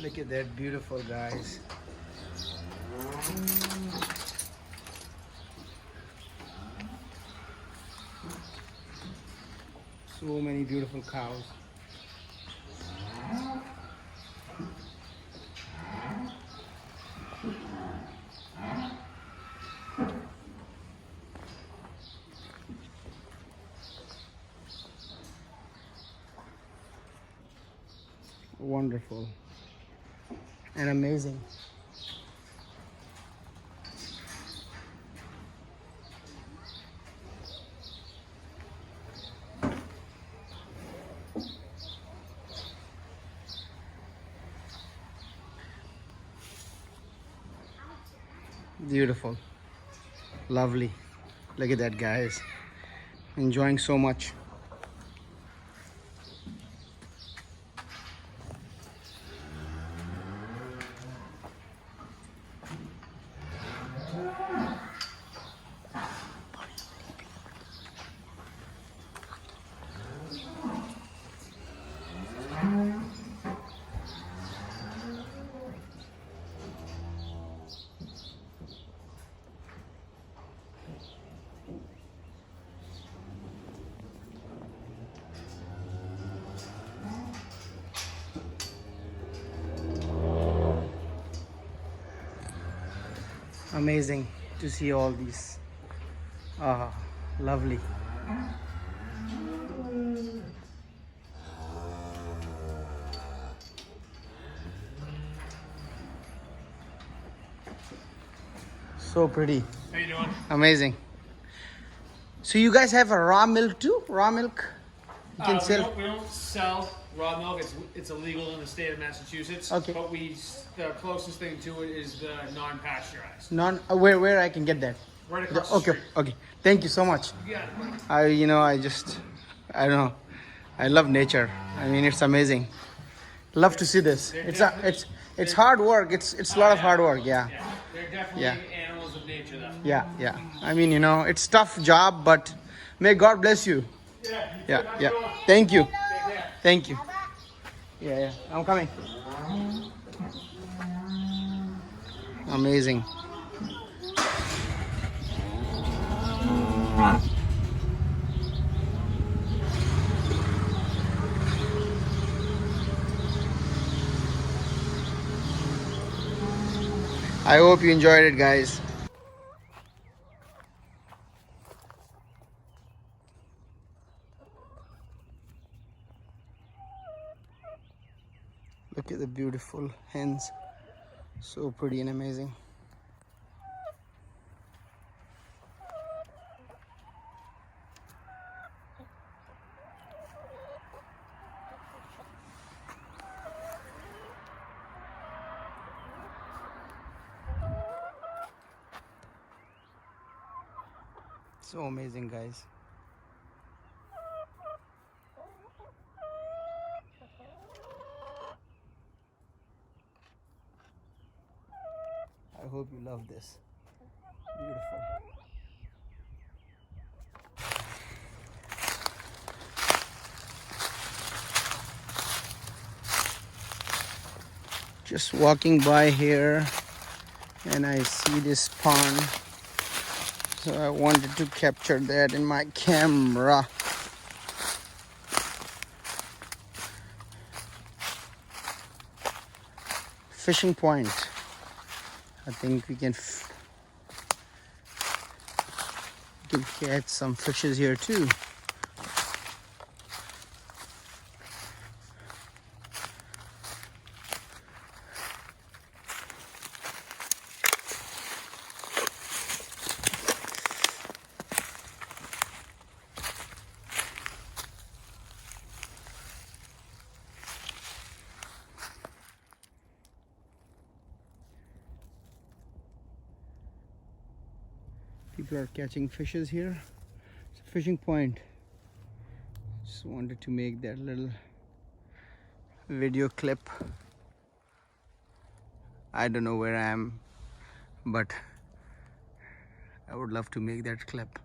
Look at that, beautiful, guys. So many beautiful cows. Wonderful and amazing. Beautiful, lovely. Look at that, guys. Enjoying so much. Amazing to see all these. Ah, lovely. So pretty. How you doing? Amazing. So you guys have a raw milk too? Raw milk? You can sell? We don't sell raw milk. It's illegal in the state of Massachusetts. Okay. But the closest thing to it is the non-pasteurized. Where I can get that? Right across the Okay, street. okay. Thank you so much. You got it, buddy. I don't know. I love nature. I mean, it's amazing. Love to see this. It's hard work. It's a lot of hard work. Yeah. Yeah, they're definitely Yeah. animals of nature, though. Yeah. I mean, it's tough job, but may God bless you. Yeah. Thank you. Take care. Thank you. Yeah. I'm coming. Amazing. I hope you enjoyed it, guys. Look at the beautiful hens. So pretty and amazing. So amazing, guys. I hope you love this. Beautiful. Just walking by here and I see this pond. So I wanted to capture that in my camera. Fishing point. I think we can catch some fishes here too. People are catching fishes here. It's a fishing point. Just wanted to make that little video clip. I don't know where I am, but I would love to make that clip.